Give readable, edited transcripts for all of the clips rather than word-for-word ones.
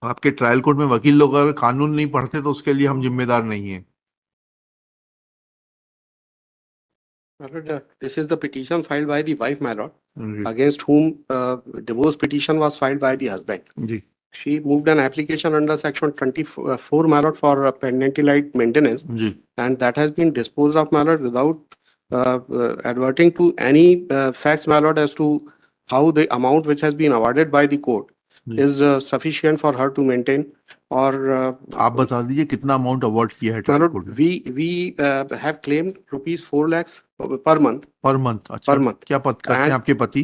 आपके trial court में वकील लोग अगर कानून नहीं पढ़ते तो उसके लिए हम जिम्मेदार नहीं है। My lord, this is the petition filed by the wife, my lord, ji against whom divorce petition was filed by the husband. Ji She moved an application under section 24, my lord, for penalty-like maintenance, ji and that has been disposed of, my lord, without adverting to any facts, my lord, as to how the amount which has been awarded by the court ji. is sufficient for her to maintain. Or आप बता दीजिए कितना amount award किया है my trial lord, court ने? we have claimed rupees 4 lakhs per month. Per month? अच्छा, Per month. क्या पद करते हैं And आपके पति?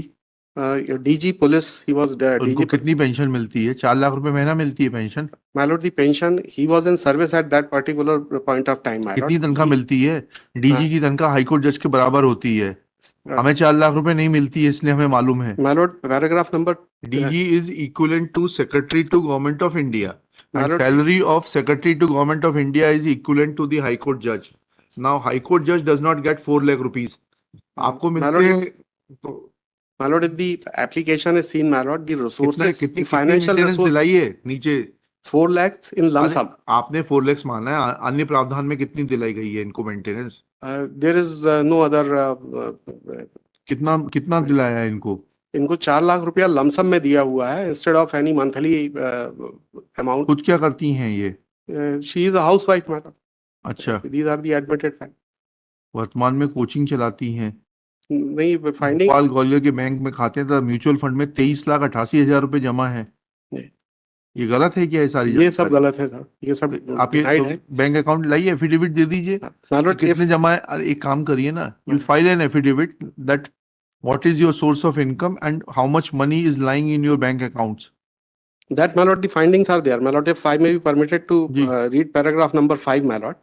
DG police, he was उनको DG. कितनी पेंशन मिलती है? 4 लाख रुपए महीना मिलती है pension? My lord, the pension, he was in service at that particular point of time, my lord. कितनी तनख्वाह मिलती है? डीजी की तनख्वाह हाईकोर्ट जज के बराबर होती है। हमें 4 लाख रुपए नहीं मिलती है, इसलिए हमें मालूम है। My lord, paragraph number DG is equivalent to Secretary to Government of India, My and lord, salary of Secretary to Government of India is equivalent to the High Court judge. Now, High Court judge does not get 4 lakh rupees. आपको My मिलते lord, हैं तो my lord, if the application is seen, my lord, the कितना resources, कितनी the financial maintenance resource, दिलाई है नीचे? 4 lakhs in lump अरे sum. आपने 4 lakhs माना है, अन्य प्रावधान में कितनी दिलाई गई है इनको maintenance? There is no other. कितना कितना दिलाया है इनको? इनको 4 लाख रुपया लमसम में दिया हुआ है instead of any monthly amount. खुद क्या करती हैं ये? She is a housewife, madam. अच्छा, these are the admitted fact. वर्तमान में कोचिंग चलाती हैं। नहीं, फाइंडिंग. भोपाल ग्वालियर के बैंक में खाते हैं, तो म्यूचुअल फंड में 23,88,000 रुपए जमा है। ये गलत है क्या? ये सारी ये सब जानकारी गलत है सर, ये सब आप ये डिनाइड तो है. बैंक अकाउंट लाइए, एफिडेविट दे दीजिए कि कितने जमा है। अरे एक काम करिए ना, you file an affidavit that what is your source of income and how much money is lying in your bank accounts. That, my lord, the findings are there. My lord, if I may be permitted to जी read paragraph number 5, my lord.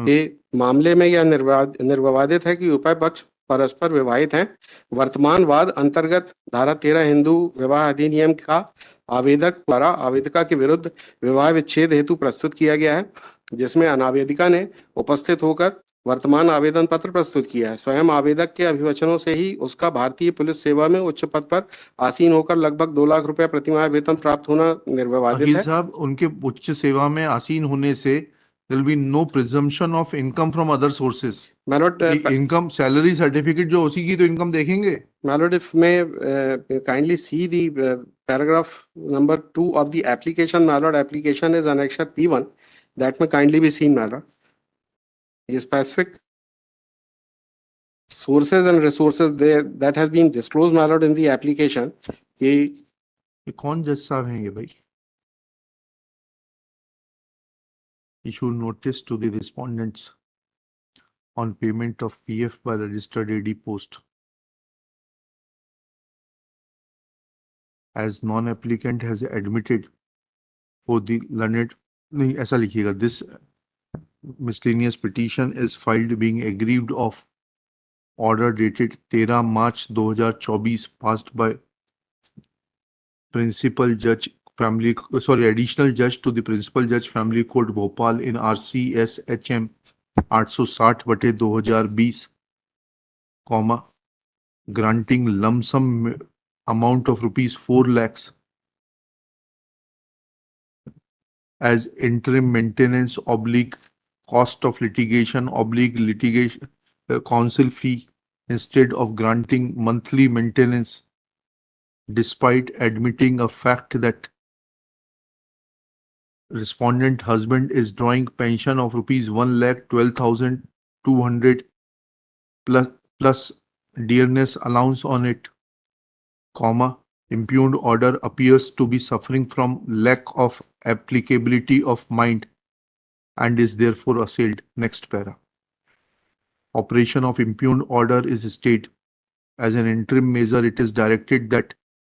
ये मामले में यह निर्विवादित है कि उभय पक्ष परस्पर विवाहित हैं. वर्तमान वाद अंतर्गत धारा 13 हिंदू विवाह अधिनियम का आवेदक द्वारा आवेदिका के विरुद्ध विवाह विच्छेद हेतु प्रस्तुत किया गया है, जिसमें अनावेदिका ने उपस्थित होकर वर्तमान आवेदन पत्र प्रस्तुत किया है. स्वयं आवेदक के अभिवचनों से ही उसका भारतीय पुलिस सेवा में उच्च पद पर आसीन होकर लगभग 2 लाख रुपया प्रतिमाह वेतन प्राप्त होना निर्विवादित अखिल है. साहब, उनके उच्च सेवा में आसीन होने से there will be no presumption of income from other sources. My lord, income salary certificate जो उसी की तो इनकम देखेंगे। my lord, if may kindly see the paragraph number 2 of the application, my lord. Application is annexure P1. That may kindly be seen, my lord. ये specific sources and resources there that has been disclosed, my lord, in the application. ये कौन जज साहब हैं ये भाई? Issue notice to the respondents on payment of PF by registered AD post. As non-applicant has admitted for the learned, नहीं ऐसा लिखिएगा, this miscellaneous petition is filed being aggrieved of order dated 13 March 2024 passed by principal judge additional judge to the principal judge family court Bhopal in RCS HM 860/2020, granting lump sum amount of rupees 4 lakhs as interim maintenance / cost of litigation / litigation counsel fee instead of granting monthly maintenance, despite admitting a fact that respondent husband is drawing pension of rupees 1,12,200 plus dearness allowance on it, impugned order appears to be suffering from lack of applicability of mind and is therefore assailed. Next para. Operation of impugned order is stayed. As an interim measure, it is directed that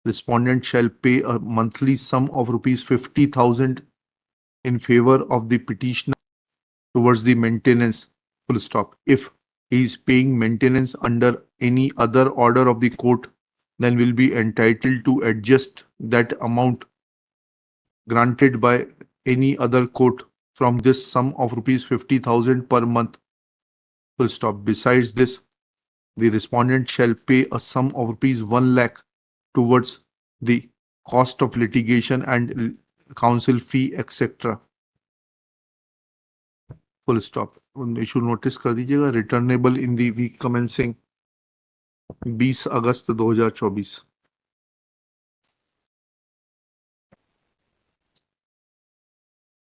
respondent shall pay a monthly sum of rupees 50,000 in favor of the petitioner towards the maintenance, full stop. If he is paying maintenance under any other order of the court, then will be entitled to adjust that amount granted by any other court from this sum of rupees 50,000 per month, full stop. Besides this, the respondent shall pay a sum of rupees 1 lakh towards the cost of litigation and counsel fee etc. Full stop. Issue notice कर दीजिएगा, returnable इन दी week commencing 20 अगस्त 2024।